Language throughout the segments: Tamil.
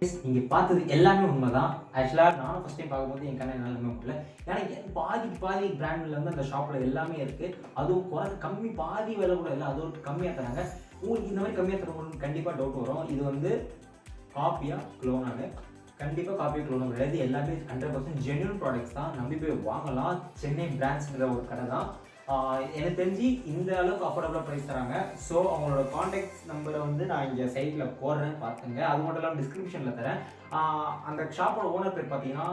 நீங்க பார்த்தது எல்லாமே உண்மைதான். ஆக்சுவலா நானும் ஃபர்ஸ்ட் டைம் பார்க்கும்போது என் கண்ண என்னால நம்ப முடியல. ஏன்னா பாதி பிராண்ட்ல வந்து அந்த ஷாப்ல எல்லாமே இருக்கு. அதுவும் கம்மி பாதி விலை கூட இல்ல. அதுவும் கம்மியா தராங்க. உங்களுக்கு இந்த மாதிரி கம்மியா தரவங்களுக்கு கண்டிப்பா டவுட் வரும். இது வந்து காப்பியா க்ளோனானு கண்டிப்பா காப்பியா க்ளோனா கிடையாது. எல்லாமே 100% ஜென்யூன் ப்ராடக்ட்ஸ் தான். நம்பி போய் வாங்கலாம். சென்னை பிராண்ட்ஸ்ங்கிற ஒரு கடை தான். எனக்கு தெரிஞ்சு இந்த அளவுக்கு அஃபோர்டபுளாக ப்ரைஸ் தராங்க. ஸோ அவங்களோட காண்டாக்ட் நம்பரை வந்து நான் இங்கே சைட்டில் போடுறேன் பார்த்துங்க. அது மட்டும் இல்லாமல் டிஸ்கிரிப்ஷனில் தரேன். அந்த ஷாப்போட ஓனர் பேர் பார்த்தீங்கன்னா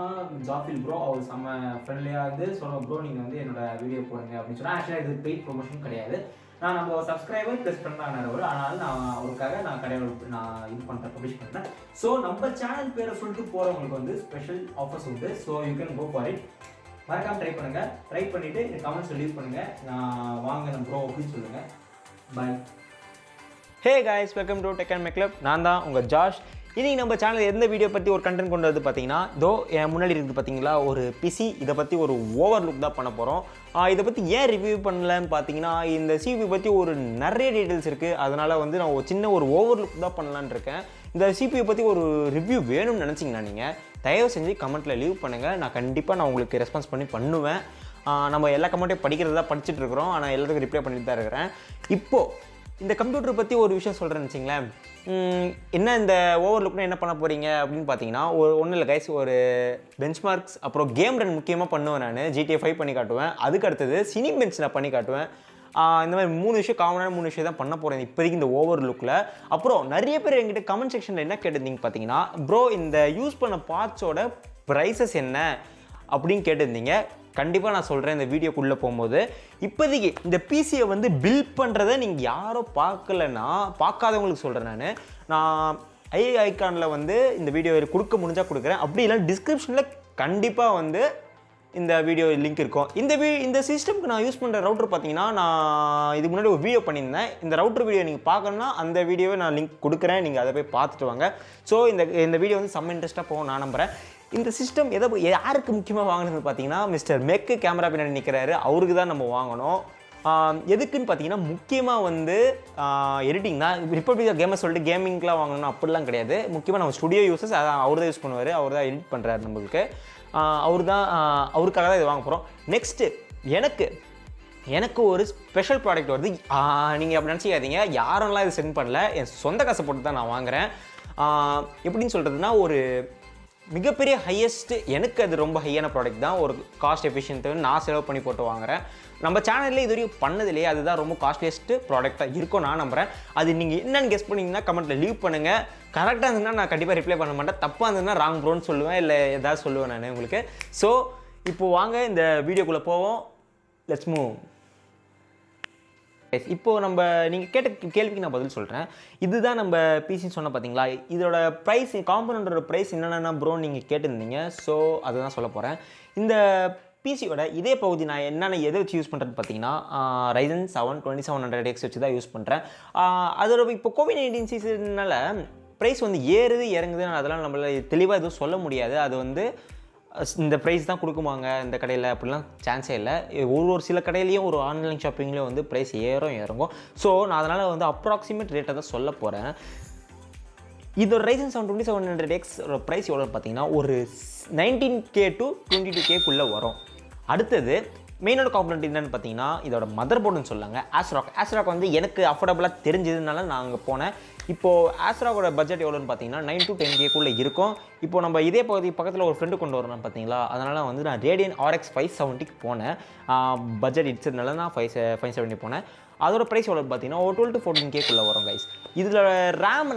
ஜாஃபில் ப்ரோ. அவர் செம்ம ஃப்ரெண்ட்லியாக இருந்து சொன்ன ப்ரோ நீங்கள் வந்து என்னோட வீடியோ போடுங்க அப்படின்னு சொன்னால் ஆக்சுவலாக இது பெய்ட் ப்ரொமோஷன் கிடையாது. நான் நம்ம சப்ஸ்கிரைபர் ப்ளஸ் ஃப்ரெண்டானவர். அதனால் நான் அவருக்காக நான் கடையில் நான் இது பண்ணுறேன், பப்ளிஷ் பண்ணுறேன். ஸோ நம்ம சேனல் பேரை சொல்லிட்டு போகிறவங்களுக்கு வந்து ஸ்பெஷல் ஆஃபர்ஸ் உண்டு. So you can go for it. மறக்காம ட்ரை பண்ணுங்க. ட்ரை பண்ணிட்டு கமெண்ட்ஸ் லீவ் பண்ணுங்க. நான் வாங்கினேன் ப்ரோ அப்படின்னு சொல்லுங்க. Bye. Hey guys, welcome to tech and மேக்லப். நான் தான் உங்கள் ஜாஷ். இன்றைக்கி நம்ம சேனல் எந்த வீடியோ பற்றி ஒரு கண்டென்ட் கொண்டு வந்து பார்த்தீங்கன்னா, என் முன்னாடி இருக்குது பார்த்தீங்களா ஒரு பிசி. இதை பற்றி ஒரு ஓவர் லுக் தான் பண்ண போகிறோம். இதை பற்றி ஏன் ரிவ்யூ பண்ணலன்னு பார்த்தீங்கன்னா, இந்த சிபி பற்றி ஒரு நிறைய டீட்டெயில்ஸ் இருக்குது. அதனால் வந்து நான் ஒரு சின்ன ஒரு ஓவர் லுக் தான் பண்ணலான்னு இருக்கேன். இந்த சிபியை பற்றி ஒரு ரிவ்யூ வேணும்னு நினச்சிங்கன்னா நீங்கள் தயவு செஞ்சு கமெண்ட்டில் லீவ் பண்ணுங்கள். நான் கண்டிப்பாக உங்களுக்கு ரெஸ்பான்ஸ் பண்ணுவேன். நம்ம எல்லா கமெண்ட்டையும் படிக்கிறதா படிச்சுட்டு இருக்கிறோம். ஆனால் எல்லாத்துக்கும் ரிப்ளை பண்ணிட்டு தான் இருக்கிறேன். இப்போது இந்த கம்ப்யூட்டர் பற்றி ஒரு விஷயம் சொல்கிறேன்னு வச்சிங்களேன். என்ன இந்த ஓவர் லுக்னா என்ன பண்ண போகிறீங்க அப்படின்னு பார்த்தீங்கன்னா, ஒன்றும் இல்லை கைஸ், ஒரு பெஞ்ச்மார்க்ஸ் அப்புறம் கேம் ரன் முக்கியமாக பண்ணுவேன். நான் GTA 5 பண்ணி காட்டுவேன். அதுக்கு அடுத்தது சினி பெஞ்ச் நான் பண்ணி காட்டுவேன். இந்த மாதிரி 3 விஷயம், காமனான 3 விஷயம் தான் பண்ண போகிறேன் இப்போதைக்கு இந்த ஓவர் லுக்கில். அப்புறம் நிறைய பேர் என்கிட்ட கமெண்ட் செக்ஷனில் என்ன கேட்டிருந்தீங்க பார்த்தீங்கன்னா, ப்ரோ இந்த யூஸ் பண்ண பார்ட்ஸோட ப்ரைஸஸ் என்ன அப்படின்னு கேட்டிருந்தீங்க. கண்டிப்பாக நான் சொல்கிறேன் இந்த வீடியோக்குள்ளே போகும்போது. இப்போதைக்கு இந்த பிசியை வந்து பில்ட் பண்ணுறதை நீங்கள் யாரும் பார்க்காதவங்களுக்கு சொல்கிறேன். நான் ஐகானில் வந்து இந்த வீடியோ கொடுக்க முடிஞ்சால் கொடுக்குறேன். அப்படி இல்லை டிஸ்கிரிப்ஷனில் கண்டிப்பாக வந்து இந்த வீடியோ லிங்க் இருக்கும். இந்த சிஸ்டம்க்கு நான் யூஸ் பண்ணுற ரவுட்டர் பார்த்தீங்கன்னா, நான் இதுக்கு முன்னாடி ஒரு வீடியோ பண்ணியிருந்தேன். இந்த ரவுட்டர் வீடியோ நீங்கள் பார்க்கணுன்னா அந்த வீடியோவை நான் லிங்க் கொடுக்குறேன். நீங்கள் அதை போய் பார்த்துட்டு வாங்க. ஸோ இந்த வீடியோ வந்து செம்ம இன்ட்ரெஸ்ட்டாக போகும் நான் நம்புகிறேன். இந்த சிஸ்டம் யாருக்கு முக்கியமாக வாங்கினது பார்த்தீங்கன்னா, மிஸ்டர் மெக்கு கேமரா பின்னாடி நிற்கிறாரு, அவருக்கு தான் நம்ம வாங்கணும். எதுக்குன்னு பார்த்தீங்கன்னா, முக்கியமாக வந்து எடிட்டிங் தான். ரிப்பப்ளிக் கேமர் சொல்லிட்டு கேமிங்லாம் வாங்கணும் அப்படிலாம் கிடையாது. முக்கியமாக நம்ம ஸ்டுடியோ யூஸஸ் அதான் அவர் தான் யூஸ் பண்ணுவார். அவர் தான் எடிட் பண்ணுறாரு நம்மளுக்கு. அவருக்காக தான் இது வாங்க போகிறோம். நெக்ஸ்ட்டு எனக்கு ஒரு ஸ்பெஷல் ப்ராடக்ட் வருது. நீங்கள் அப்படி நினச்சிக்காதீங்க, யாரெல்லாம் இது சென்ட் பண்ணல, என் சொந்த காசை போட்டு தான் நான் வாங்குகிறேன். எப்படின்னு சொல்கிறதுனா, ஒரு மிகப்பெரிய ஹையஸ்ட்டு, எனக்கு அது ரொம்ப ஹையான ப்ராடக்ட் தான். ஒரு காஸ்ட் எஃபிஷியன்ட்டு நான் செலவு பண்ணி போட்டு வாங்குகிறேன். நம்ம சேனல்லே இது வரைக்கும் பண்ணதுலேயே அதுதான் ரொம்ப காஸ்ட்லியஸ்ட்டு ப்ராடக்டாக இருக்கும் நான் நம்புகிறேன். அது நீங்கள் என்னென்னு கெஸ் பண்ணிங்கன்னா கமெண்ட்டில் லீவ் பண்ணுங்கள். கரெக்டாக இருந்ததுன்னா நான் கண்டிப்பாக ரிப்ளை பண்ண மாட்டேன். தப்பாக இருந்ததுன்னா ராங் ப்ரோன்னு சொல்லுவேன், இல்லை ஏதாவது சொல்லுவேன் நான் உங்களுக்கு. ஸோ இப்போது வாங்க இந்த வீடியோக்குள்ளே போவோம். Let's move. இப்போது நம்ம நீங்கள் கேட்ட கேள்விக்கு நான் பதில் சொல்கிறேன். இதுதான் நம்ம பிசின்னு சொன்ன பார்த்தீங்களா, இதோட ப்ரைஸ், காம்பனண்டோட ப்ரைஸ் என்னென்னா ப்ரோ நீங்கள் கேட்டிருந்தீங்க. ஸோ அதுதான் சொல்ல போகிறேன். இந்த பிசியோட இதே பகுதி நான் எதை வச்சு யூஸ் பண்ணுறது பார்த்தீங்கன்னா, Ryzen 7 2700X வச்சு தான் யூஸ் பண்ணுறேன். அதோட இப்போ COVID-19 சீசன்னால ப்ரைஸ் வந்து ஏறுது இறங்குதுன்னு அதெல்லாம் நம்மளால் தெளிவாக எதுவும் சொல்ல முடியாது. அது வந்து இந்த ப்ரைஸ் தான் கொடுக்குமாங்க இந்த கடையில் அப்படிலாம் சான்ஸே இல்லை. ஒரு சில கடையிலையும் ஒரு ஆன்லைன் ஷாப்பிங்லேயும் வந்து ப்ரைஸ் இறங்கும். ஸோ நான் அதனால் வந்து அப்ராக்சிமேட் ரேட்டை தான் சொல்ல போகிறேன். இதோட Ryzen 7 2700X ப்ரைஸ் எவ்வளோன்னு பார்த்தீங்கன்னா, ஒரு 19K to 22K வரும். அடுத்தது மெயினோட காம்பனண்ட் என்னென்னு பார்த்தீங்கன்னா, இதோட மதர் போர்டுன்னு சொல்லாங்க. ஆஸ்ராக் வந்து எனக்கு அஃபோர்டபுளாக தெரிஞ்சதுனால நான் அங்கே போனேன். இப்போது ஆஸ்ராக்கோட பட்ஜெட் எவ்வளோன்னு பார்த்தீங்கன்னா 9 to 10K இருக்கும். இப்போ நம்ம இதே பக்கத்தில் ஒரு ஃப்ரெண்டு கொண்டு வரணும் பார்த்தீங்களா, அதனால் வந்து நான் ரேடியன் RX 570க்கு போனேன். பட்ஜெட் இடிச்சதுனால நான் 570 போனேன். அதோட ப்ரைஸ் எவ்வளோ பார்த்தீங்கன்னா ஒரு 12 to 14K வரும் கைஸ். இதில் ரேம்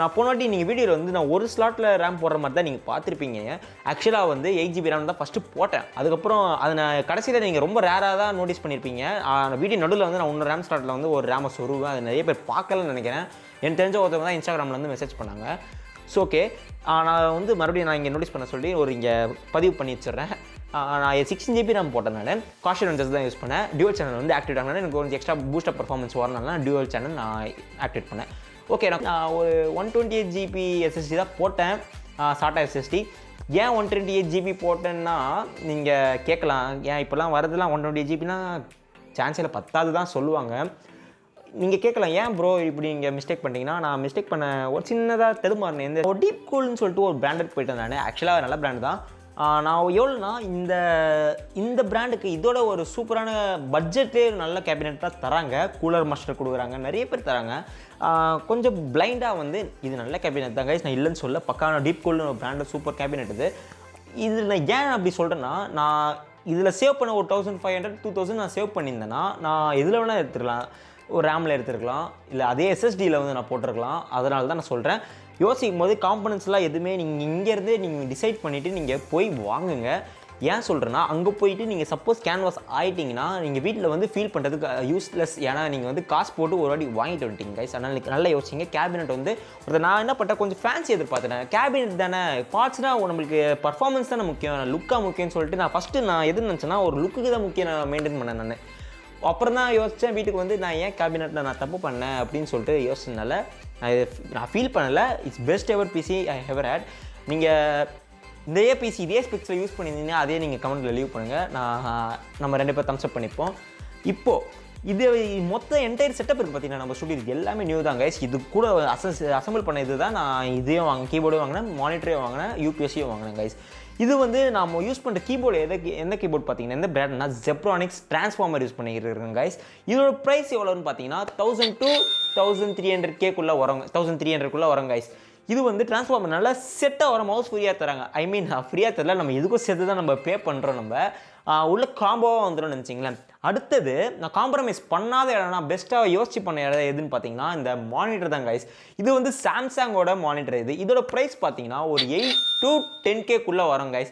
நான் போன வாட்டி நீங்கள் வீடியோவில் வந்து நான் ஒரு ஸ்லாட்டில் ரேம் போடுற மாதிரி தான் நீங்கள் பார்த்துருப்பீங்க. ஆக்சுவலாக வந்து 8GB ரேம் தான் ஃபஸ்ட்டு போட்டேன். அதுக்கப்புறம் அதை நான் கடைசியில் நீங்கள் ரொம்ப ரேராக தான் நோட்டீஸ் பண்ணியிருப்பீங்க. வீடியோ நடுவில் வந்து நான் இன்னொரு ரேம் ஸ்லாட்டில் வந்து ஒரு ரேமை சொருவேன். அது நிறைய பேர் பார்க்கலன்னு நினைக்கிறேன். எனக்கு தெரிஞ்ச ஒருத்தவங்க தான் இன்ஸ்டாகிராமில் வந்து மெசேஜ் பண்ணாங்க. ஸோ ஓகே, நான் வந்து மறுபடியும் நான் இங்கே நோட்டீஸ் பண்ண சொல்லி இங்கே பதிவு பண்ணி வச்சிடுறேன். நான் 16GB ரேம் போட்டதுனால காஷன் வெஞ்சர்ஸ் தான் யூஸ் பண்ணேன். டியூவல் சேனல் வந்து ஆக்டிவேட் ஆகினால எனக்கு கொஞ்சம் எக்ஸ்ட்ரா பூஸ்டப் பர்ஃபார்மன்ஸ் வரனால டியூவல் சேனல் நான் ஆக்டிவேட் பண்ணேன். ஓகே, நான் ஒரு 128GB SSD தான் போட்டேன், SATA SSD. ஏன் 128GB போட்டேன்னா நீங்கள் கேட்கலாம், ஏன் இப்போலாம் வரதுலாம் 128GBனா சான்ஸில் 10 தான் சொல்லுவாங்க. நீங்கள் கேட்கலாம் ஏன் ப்ரோ இப்படி நீங்கள் மிஸ்டேக் பண்ணிட்டீங்கன்னா, நான் மிஸ்டேக் பண்ண ஒரு சின்னதாக தெருமாறினேன். இந்த டீப் கூல்னு சொல்லிட்டு ஒரு பிராண்டட் போயிட்டேன் நான். ஆக்சுவலாக நல்ல பிராண்ட் தான். நான் எவ்வளோனா இந்த பிராண்டுக்கு இதோட ஒரு சூப்பரான பட்ஜெட்லேயே நல்ல கேபினெட்டாக தராங்க. கூலர் மாஸ்டர் கொடுக்குறாங்க, நிறைய பேர் தராங்க. கொஞ்சம் பிளைண்டாக வந்து இது நல்ல கேபினெட் தான் கைஸ், நான் இல்லைன்னு சொல்ல. பக்கான டீப் கூல்னு ஒரு பிராண்டு சூப்பர் கேபினெட் இது. இதில் நான் ஏன் அப்படி சொல்கிறேன்னா, நான் இதில் சேவ் பண்ண ஒரு 1500 2000 நான் சேவ் பண்ணியிருந்தேன்னா நான் எதில் வேணால் எடுத்துக்கலாம். ஒரு ரேமில் எடுத்துருக்கலாம், இல்லை அதே எஸ்எஸ்டியில் வந்து நான் போட்டிருக்கலாம். அதனால தான் நான் சொல்கிறேன். யோசிக்கும் போது காம்பனன்ட்ஸ்லாம் எதுவுமே நீங்கள் இங்கேருந்தே நீங்கள் டிசைட் பண்ணிவிட்டு நீங்கள் போய் வாங்குங்க. ஏன் சொல்கிறேன்னா, அங்கே போயிட்டு நீங்கள் சப்போஸ் கேன்வாஸ் ஆகிட்டிங்கன்னா நீங்கள் வீட்டில் வந்து ஃபீல் பண்ணுறதுக்கு யூஸ்லெஸ். ஏன்னா நீங்கள் வந்து காசு போட்டு ஒரு வாட்டி வாங்கிட்டு வந்துட்டீங்க கைஸ். அதனால் நல்லா யோசிங்க. கேபினெட் வந்து நான் என்ன பண்ணேன், கொஞ்சம் ஃபேன்சி எதிர்பார்த்தேன். கேபினெட் தானே, பார்ட்ஸ்னால் நம்மளுக்கு பர்ஃபார்மன்ஸ் தானே முக்கியம், லுக்காக முக்கியம்னு சொல்லிட்டு நான் ஃபஸ்ட்டு எது நினச்சேன்னா ஒரு லுக்குக்கு தான் முக்கியம் நான் மெயின்டைன் பண்ணேன் நான். அப்புறம் தான் யோசித்தேன் வீட்டுக்கு வந்து நான் ஏன் கேபினெட்டில் நான் தப்பு பண்ணேன் அப்படின்னு சொல்லிட்டு யோசிச்சதுனால நான் ஃபீல் பண்ணலை. It's best ever PC I ever had. நீங்கள் இதே பிசி இதே ஸ்பெக்ஸில் யூஸ் பண்ணியிருந்தீங்கன்னா அதே நீங்கள் கமெண்ட்டில் லீவ் பண்ணுங்கள். நம்ம 2 பேர் தம்ஸ் அப் பண்ணிப்போம். இப்போது இது மொத்த என்டையர் செட்டப் இருக்குது பார்த்தீங்கன்னா நம்ம ஸ்டுடியோ எல்லாமே நியூ தான் கைஸ். இது கூட அசம்பிள் பண்ண இது தான். நான் இதையும் கீபோர்டும் வாங்கினேன், மானிட்டரையும் வாங்கினேன், யூபிஎஸ்சியும் வாங்கினேன் கைஸ். இது வந்து நம்ம யூஸ் பண்ணுற கீபோர்டு எந்த கீபோர்டு பார்த்தீங்கன்னா எந்த பிராண்ட்னா ஜெப்ரானிக்ஸ் ட்ரான்ஸ்ஃபார்மர் யூஸ் பண்ணிக்கிட்டு இருக்கேன் கைஸ். இதோட ப்ரைஸ் எவ்வளோன்னு பார்த்தீங்கன்னா 1000 to 1300Kக்குள்ளே வரும், 1300க்குள்ளே வரும் கைஸ். இது வந்து ட்ரான்ஸ்ஃபார்மர் நல்லா செட்டாக வர மவுஸ் ஃப்ரீயாக தராங்க. ஐ மீன் ஃப்ரீயாக தரல, நம்ம எதுக்கும் சேர்த்து தான் நம்ம பே பண்ணுறோம். நம்ம உள்ள காம்போவாக வந்துடும் நினச்சிங்களேன். அடுத்தது நான் காம்ப்ரமைஸ் பண்ணாத இடம்னா பெஸ்ட்டாக யோசிச்சு பண்ண இடம் எதுன்னு பார்த்தீங்கன்னா இந்த மானிட்டர் தான் கைஸ். இது வந்து சாம்சங்கோட மானிட்டர். இதோட ப்ரைஸ் பார்த்தீங்கன்னா ஒரு 8 to 10Kக்குள்ளே வரும் கைஸ்.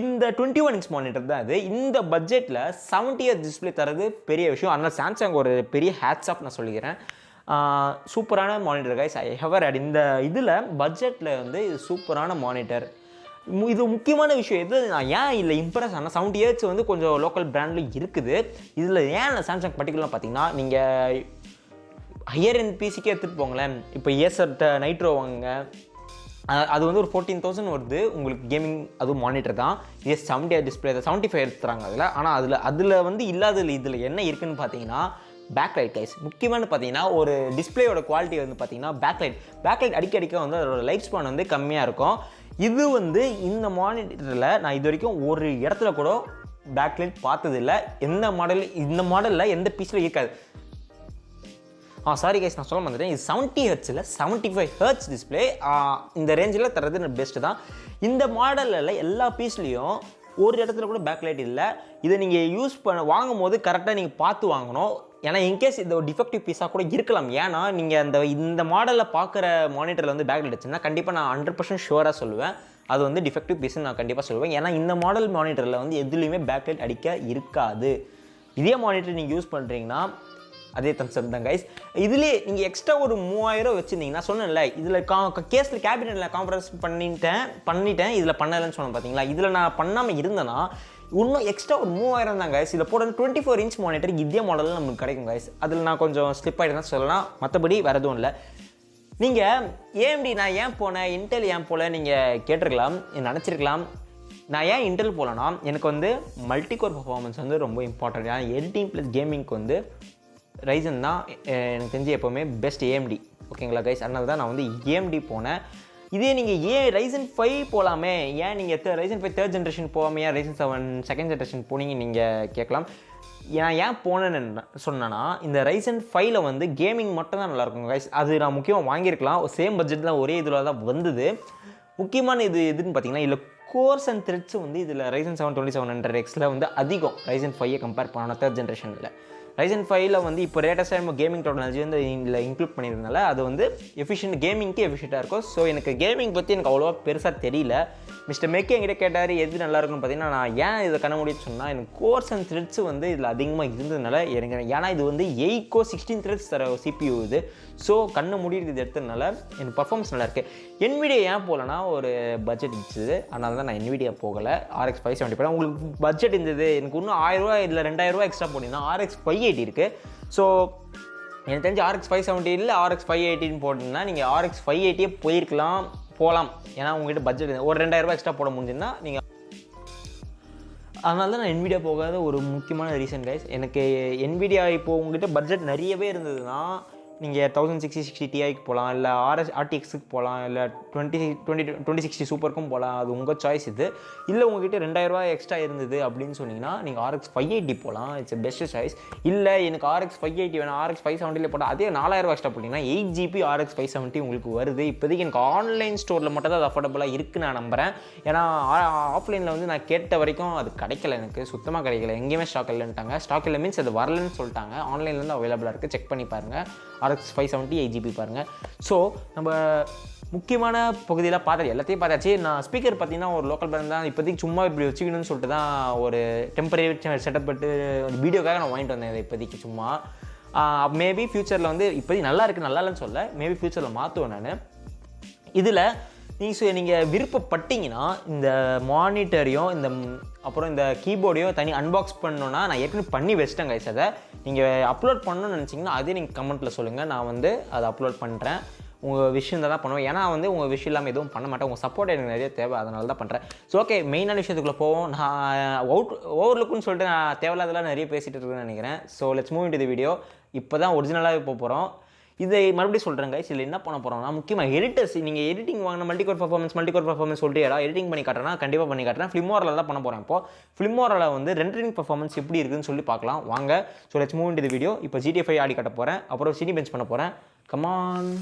இந்த 21 inch மானிட்டர் தான் அது. இந்த பட்ஜெட்டில் 70Hz டிஸ்பிளே தரது பெரிய விஷயம். அதனால் சாம்சங் ஒரு பெரிய ஹேட்ஸ் ஆஃப் நான் சொல்லிக்கிறேன். சூப்பரான monitor guys. I ever had. இந்த இதில் பட்ஜெட்டில் வந்து இது சூப்பரான மானிட்டர். இது முக்கியமான விஷயம் எது, நான் ஏன் இல்லை இம்ப்ரெஸ் ஆனால் 70Hz வந்து கொஞ்சம் லோக்கல் பிராண்டில் இருக்குது. இதில் ஏன் சாம்சங் பர்டிகுலராக பார்த்தீங்கன்னா, நீங்கள் ஹையர் எண்ட் பிசிக்கே எடுத்துகிட்டு போங்களேன். இப்போ ஏசர் நைட்ரோ வாங்குங்க, அது வந்து ஒரு 14,000 வருது உங்களுக்கு கேமிங். அதுவும் மானிட்டர் தான். இது 70Hz டிஸ்பிளே தான், 75 எடுத்துறாங்க அதில். ஆனால் அதில் வந்து இல்லாததில் இதில் என்ன இருக்குதுன்னு பார்த்தீங்கன்னா பேக்லைட் கைஸ். முக்கியமான பார்த்தீங்கன்னா ஒரு டிஸ்பிளேயோட குவாலிட்டி வந்து பார்த்தீங்கன்னா பேக்லைட் அடிக்க வந்து அதோட லைஃப் ஸ்பான் வந்து கம்மியாக இருக்கும். இது வந்து இந்த மானிட்டரில் நான் இது வரைக்கும் ஒரு இடத்துல கூட பேக்லைட் பார்த்ததில்லை. இந்த மாடலில் எந்த பீஸில் இருக்காது. சாரி கைஸ், நான் சொல்ல வந்துட்டேன். இது 70Hz 75Hz டிஸ்பிளே. இந்த ரேஞ்சில் தரது பெஸ்ட்டு தான். இந்த மாடலில் எல்லா பீஸ்லேயும் ஒரு இடத்துல கூட பேக்லைட் இல்லை. இதை நீங்கள் வாங்கும் போது கரெக்டாக நீங்கள் பார்த்து வாங்கணும். ஏன்னா இன்கேஸ் இந்த ஒரு டிஃபெக்டிவ் பீஸாக கூட இருக்கலாம். ஏன்னா நீங்கள் இந்த மாடலில் பார்க்குற மானிட்டரில் வந்து பேக்லைட் வச்சுன்னா கண்டிப்பாக நான் 100% ஷுவராக சொல்லுவேன் அது வந்து டிஃபெக்டிவ் பீஸ்ன்னு நான் கண்டிப்பாக சொல்லுவேன். ஏன்னா இந்த மாடல் மானிட்டரில் வந்து எதுலேயுமே பேக்லைட் அடிக்க இருக்காது. இதே மானிட்டர் நீங்கள் யூஸ் பண்ணுறீங்கன்னா அதே தம்ஸ்அப் தான் கைஸ். இதுலேயே நீங்கள் எக்ஸ்ட்ரா ஒரு 3000 வச்சுருந்தீங்கன்னா சொன்னேன்ல, இதில் கேஸில் கேபினெட்டில் காம்ப்ரமைஸ் பண்ணிட்டேன் இதில் பண்ணலைன்னு சொன்னேன் பார்த்தீங்களா. இதில் நான் பண்ணாமல் இருந்தேன்னா இன்னும் எக்ஸ்ட்ரா ஒரு 3000 தான் கைஸ். இதில் போட 24 inch மானிட்டர் இதே மாடலில் நமக்கு கிடைக்கும் கைஸ். அதில் நான் கொஞ்சம் ஸ்லிப் ஆகிட்டு தான் சொல்லலாம், மற்றபடி வேறு எதுவும் இல்லை. நீங்கள் ஏஎம்டி நான் ஏன் போனேன், இன்டெல் ஏன் போல நீங்கள் கேட்டிருக்கலாம், நினச்சிருக்கலாம். நான் ஏன் இன்டெல் போகலன்னா எனக்கு வந்து மல்டிகோர் பர்ஃபார்மன்ஸ் வந்து ரொம்ப இம்பார்ட்டன்ட். ஏன்னா எடிட்டிங் ப்ளஸ் கேமிங்க்கு வந்து ரைசன் தான் எனக்கு தெரிஞ்சு எப்போவுமே பெஸ்ட் ஏஎம்டி. ஓகேங்களா கைஸ், அதனால தான் நான் வந்து ஏஎம்டி போனேன். இதே நீங்கள் ரைசன் 5 போகலாமே, ஏன் நீங்கள் ரைசன் 5 3rd ஜென்ரேஷன் போகாமல் ஏன் ரைசன் 7 2nd ஜென்ரேஷன் போனீங்க நீங்கள் கேட்கலாம். ஏன் போனேன்னு சொன்னேன்னா இந்த ரைசன் 5ல் வந்து கேமிங் மட்டும் தான் நல்லாயிருக்கும் கைஸ். அது நான் முக்கியமாக வாங்கியிருக்கலாம், சேம் பட்ஜெட்டில் ஒரே இதில் தான் வந்தது. முக்கியமான எதுன்னு பார்த்தீங்கன்னா இல்லை கோர்ஸ் அண்ட் த்ரெட்ஸ் வந்து இதில் ரைசன் 7 2700Xல் வந்து அதிகம் ரைசன் 5 கம்பேர் பண்ணோன்னா 3rd ஜென்ரேஷனில். ரைசன் 5ல் வந்து இப்போ லேட்டஸ்ட்டாக நம்ம கேமிங் டெக்னாலஜி வந்து இதில் இன்க்ளூட் பண்ணியிருந்தனால அது வந்து கேமிங்க்கு எஃபிஷியண்ட்டாக இருக்கும். ஸோ எனக்கு கேமிங் பற்றி எனக்கு அவ்வளோவா பெருசாக தெரியல. மிஸ்டர் மேக்கே என்கிட்ட கேட்டார் எது நல்லா இருக்குன்னு பார்த்தீங்கன்னா, நான் ஏன் இதை கண்ண முடியும்னு சொன்னால் எனக்கு கோர்ஸ் அண்ட் த்ரெட்ஸ் வந்து இதில் அதிகமாக இருந்ததுனால எனக்கு, ஏன்னா இது வந்து 8 core 16 threads தர CPU இது. ஸோ கண்ணை முடியுது இது எடுத்ததுனால எனக்கு பர்ஃபார்மன்ஸ் நல்லாயிருக்கு. NVIDIA ஏன் போகலன்னா ஒரு பட்ஜெட் இருந்துச்சு, அதனால தான் நான் NVIDIA போகலை. RX 570 போகிறேன். உங்களுக்கு பட்ஜெட் இருந்தது, எனக்கு இன்னும் 1000 ரூபா இல்லை 2000 ரூபா எக்ஸ்ட்ரா போனீங்கன்னா RX 580 இருக்குது. ஸோ எனக்கு தெரிஞ்சு RX 570 இல்லை RX 580 போட்டிங்கன்னா நீங்கள் RX 580 போகலாம். ஏன்னா உங்கள்கிட்ட பட்ஜெட் ஒரு 2000 ரூபா எக்ஸ்ட்ரா போட முடிஞ்சுன்னா நீங்கள் அதனால தான் நான் NVIDIA போகாத ஒரு முக்கியமான ரீசன் கைஸ். எனக்கு NVIDIA இப்போது உங்ககிட்ட பட்ஜெட் நிறையவே இருந்ததுன்னா நீங்கள் 1060 Tiக்கு போகலாம், இல்லை RTXக்கு போகலாம், இல்லை 2060 சூப்பருக்கும் போகலாம். அது உங்கள் சாய்ஸ். இது இல்லை உங்ககிட்ட $2000 எக்ஸ்ட்ரா இருந்தது அப்படின்னு சொன்னீங்கன்னா நீங்கள் RX 580 போகலாம். It's best choice. இல்லை எனக்கு RX 580 வேணாம், RX 570 போட்டால் அதே $4000 எக்ஸ்ட்ரா போட்டிங்கன்னா 8GB RX 570 உங்களுக்கு வருது. இப்போதைக்கு எனக்கு ஆன்லைன் ஸ்டோரில் மட்டும் தான் அது அஃபோர்டபுளாக இருக்குது நான் நம்புகிறேன். ஏன்னா ஆஃப்லைனில் வந்து நான் கேட்ட வரைக்கும் அது கிடைக்கல, எனக்கு சுத்தமாக கிடைக்கல. எங்கேயுமே ஸ்டாக் இல்லைன்ட்டாங்க. ஸ்டாக் இல்லை மீன்ஸ் அது வரலன்னு சொல்லிட்டாங்க. ஆன்லைன்லேருந்து அவைலபிளாக இருக்குது, செக் பண்ணி பாருங்கள். RX 570 8GB பாருங்கள். ஸோ நம்ம முக்கியமான பகுதியில் பார்த்தாச்சு, எல்லாத்தையும் பார்த்தாச்சு. நான் ஸ்பீக்கர் பார்த்தீங்கன்னா ஒரு லோக்கல் பிராண்ட் தான், இப்போதைக்கு சும்மா இப்படி வச்சுக்கணும்னு சொல்லிட்டு தான் ஒரு டெம்பரரி செட்டப் பட்டு வீடியோக்காக நான் வாங்கிட்டு வந்தேன். இதை இப்போதைக்கு சும்மா மேபி ஃப்யூச்சரில் வந்து இப்போதைக்கு நல்லா இருக்குது, நல்லா இல்லைன்னு சொல்ல, மேபி ஃப்யூச்சரில் மாற்றுவேன் நான். இதில் நீங்கள் விருப்பப்பட்டீங்கன்னா இந்த மானிட்டரையும் அப்புறம் இந்த கீபோர்டையும் தனி அன்பாக்ஸ் பண்ணணுன்னா நான் ஏற்கனவே பண்ணி வச்சிட்டேன் கைஸ். அதை நீங்கள் அப்லோட் பண்ணணும்னு நினச்சிங்கன்னா அதே நீங்கள் கமெண்ட்டில் சொல்லுங்கள், நான் வந்து அதை அப்லோட் பண்ணுறேன். உங்கள் விஷயம் தான் பண்ணுவேன். ஏன்னா வந்து உங்கள் விஷயம் இல்லாமல் எதுவும் பண்ண மாட்டேன். உங்கள் சப்போர்ட் எனக்கு நிறைய தேவை, அதனால தான் பண்ணுறேன். ஸோ ஓகே, மெயினான விஷயத்துக்குள்ளே போவோம். நான் ஓவர்லுக்குன்னு சொல்லிட்டு நான் தேவையில்லாதெல்லாம் நிறைய பேசிகிட்டு இருக்குன்னு நினைக்கிறேன். So let's move into the video. இப்போ தான் ஒரிஜினலாகவே போகிறோம். இதை மறுபடியும் சொல்கிறேன் கைஸ். இதில் என்ன பண்ண போகிறோம்னா முக்கியமாக எடிட்டர்ஸ், நீங்கள் எடிட்டிங் வாங்கின மல்டிகோர் பர்ஃபார்மன்ஸ் சொல்லிட்டு யாராவது எடிட்டிங் பண்ணி காட்டுறேன்னா கண்டிப்பாக பண்ணி காட்டுறேன். ஃபிலிமோரில் தான் பண்ண போகிறேன். இப்போது ஃபிலிமோரில் வந்து ரெண்டரிங் பர்ஃபார்மன்ஸ் எப்படி இருக்குன்னு சொல்லி பார்க்கலாம் வாங்க. So let's move into the video. இப்போ GTA 5 ஆடி காட்ட போகிறேன், அப்புறம் சினி பெஞ்ச் பண்ண போகிறேன். Come on.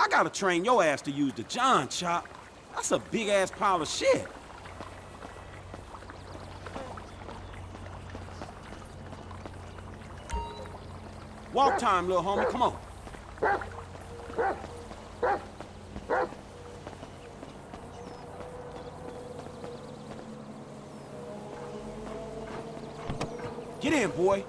I gotta train your ass to use the John chop. That's a big ass pile of shit. Walk time, little homie, come on. Get in, boy.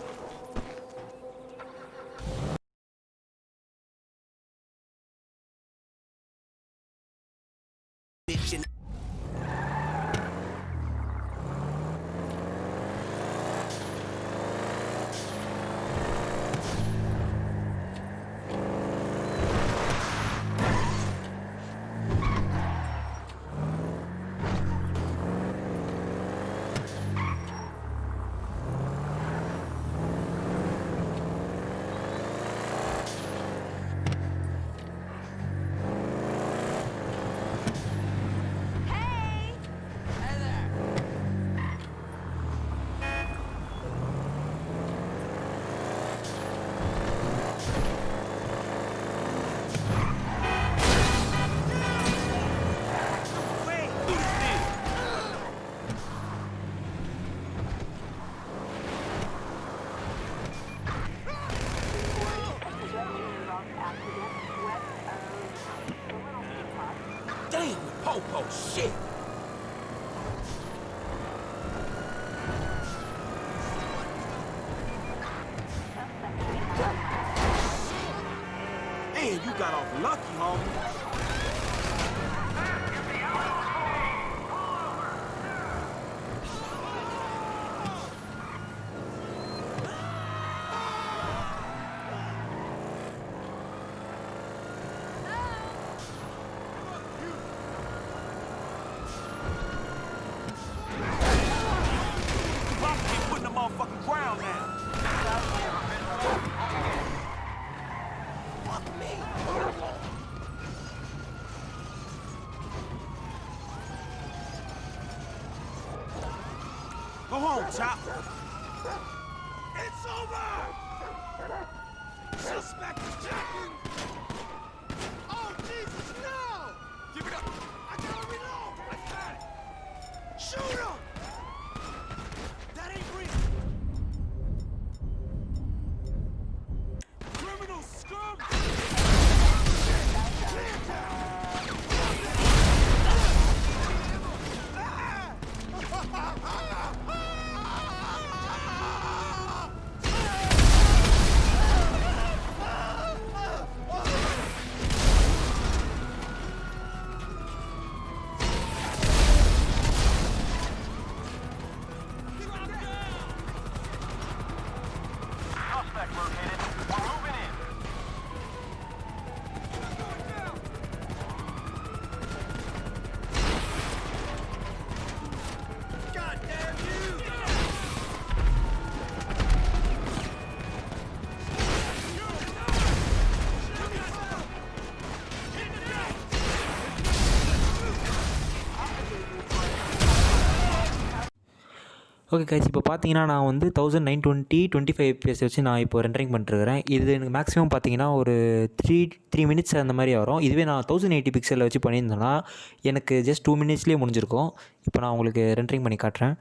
Damn, the po-po, shit! Man, you got off lucky, homie. Motherfucking ground now. Fuck me. Go home, Chop. It's over. Suspect is jacking. Oh Jesus, no! Give it up. I gotta reload. I got it. Shoot him. That ain't real. Criminal scum! Okay guys, இப்போ பார்த்தீங்கன்னா நான் வந்து 1920 25 வச்சு நான் இப்போ ரெண்டரிங் பண்ணிட்டுருக்கிறேன். இது எனக்கு மேக்ஸிமம் பார்த்தீங்கன்னா ஒரு 3 மினிட்ஸ் அந்த மாதிரி வரும். இதுவே நான் 1080 பிக்சலில் வச்சு பண்ணியிருந்தேன்னா எனக்கு ஜஸ்ட் 2 மினிட்ஸ்லேயே முடிஞ்சிருக்கும். இப்போ நான் உங்களுக்கு ரெண்டரிங் பண்ணி காட்டுறேன்.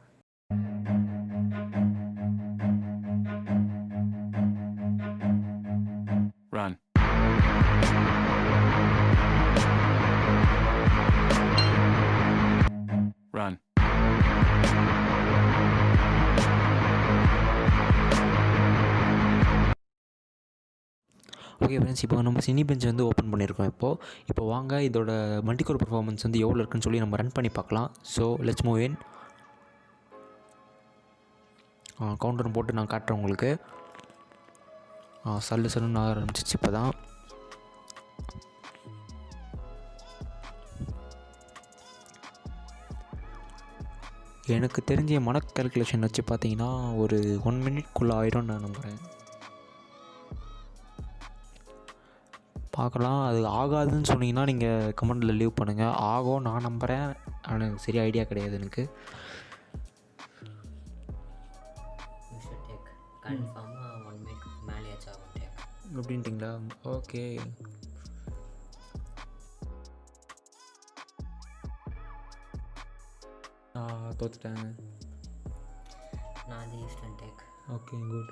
Run. Run. ஓகே ஃப்ரெண்ட்ஸ், இப்போ நம்ம சினி பெஞ்ச் வந்து ஓப்பன் பண்ணியிருக்கோம். இப்போ வாங்க இதோட மல்டிகோர் பர்ஃபார்மன்ஸ் வந்து எவ்வளோ இருக்குன்னு சொல்லி நம்ம ரன் பண்ணி பார்க்கலாம். So let's move in. Counter போட்டு நான் காட்டுறேன் உங்களுக்கு. சல்லுன்னு ஆரம்பிச்சிச்சு இப்போ தான். எனக்கு தெரிஞ்ச கால்குலேஷன் வச்சு பார்த்தீங்கன்னா ஒரு 1 மினிட்குள்ளே ஆயிரும் நான் நம்புகிறேன். பார்க்கலாம். அது ஆகாதுன்னு சொன்னீங்கன்னா நீங்கள் கமெண்டில் லீவ் பண்ணுங்கள். ஆகும் நான் நம்புகிறேன், ஆனால் எனக்கு சரி ஐடியா கிடையாது எனக்கு. அப்படின்ட்டிங்களா? ஓகே. தோத்துட்டேன். Okay good.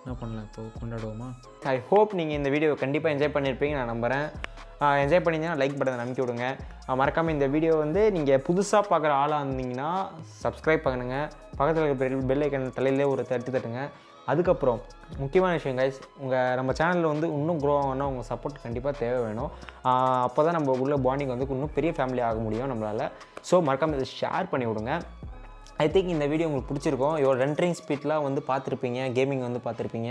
என்ன பண்ணலாம் இப்போ, கொண்டாடுவோமா? ஐ ஹோப் நீங்கள் இந்த வீடியோ கண்டிப்பாக என்ஜாய் பண்ணியிருப்பீங்க நான் நம்புகிறேன். என்ஜாய் பண்ணிங்கன்னா லைக் பட்டனை நம்பிக்கை விடுங்க. மறக்காமல் இந்த வீடியோ வந்து நீங்கள் புதுசாக பார்க்குற ஆளாக இருந்தீங்கன்னா சப்ஸ்கிரைப் பண்ணுங்கள். பக்கத்தில் இருக்க பெல் ஐக்கன் தலையிலே ஒரு தட்டுங்க. அதுக்கப்புறம் முக்கியமான விஷயம் கைஸ், நம்ம சேனலில் வந்து இன்னும் க்ரோ ஆகணும்னா உங்கள் சப்போர்ட் கண்டிப்பாக தேவை வேணும். அப்போ தான் நம்ம உள்ள பாண்டிங் வந்து இன்னும் பெரிய ஃபேமிலி ஆக முடியும் நம்மளால். ஸோ மறக்காமல் இதை ஷேர் பண்ணி விடுங்க. ஐ திங்க் இந்த வீடியோ உங்களுக்கு பிடிச்சிருக்கும். ரெண்டரிங் ஸ்பீட்லாம் வந்து பார்த்துருப்பீங்க, கேமிங் வந்து பார்த்துருப்பீங்க.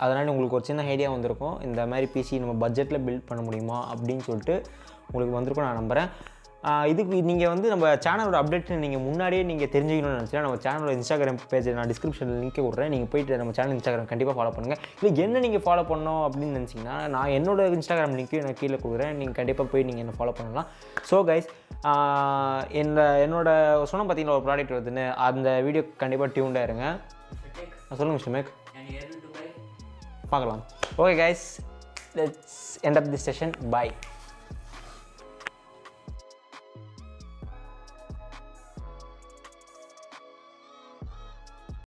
அதனால் உங்களுக்கு ஒரு சின்ன ஐடியா வந்திருக்கும், இந்த மாதிரி பிசி நம்ம பட்ஜெட்டில் பில்ட் பண்ண முடியுமா அப்படின்னு சொல்லிட்டு உங்களுக்கு வந்திருக்கும் நான் நம்புகிறேன். இதுக்கு நீங்கள் வந்து நம்ம சேனலோட அப்டேட் நீங்கள் முன்னாடியே நீங்கள் தெரிஞ்சுக்கணும்னு நினச்சினா நம்ம சேனலோட இன்ஸ்டாகிராம் பேஜை நான் டிஸ்கிரிப்ஷனில் லிங்க்கே விட்றேன். நீங்கள் போய்ட்டு நம்ம சேனல் இன்ஸ்டாகிராம் கண்டிப்பாக ஃபாலோ பண்ணுங்கள். இல்லை என்ன நீங்கள் ஃபாலோ பண்ணணும் அப்படின்னு நினச்சிங்கன்னா நான் என்னோட இன்ஸ்டாகிராம் லிங்க்கையும் நான் கீழே கொடுக்குறேன். நீங்கள் கண்டிப்பாக போய் நீங்கள் என்ன ஃபாலோ பண்ணலாம். ஸோ கைஸ், என்னோட சொன்ன பார்த்தீங்கன்னா ஒரு ப்ராடக்ட் வருதுன்னு, அந்த வீடியோ கண்டிப்பாக டியூன்டாக இருங்க. சொல்லுங்கள் மிஸ்டர் மேக், பார்க்கலாம். Okay guys, let's end of this session. Bye.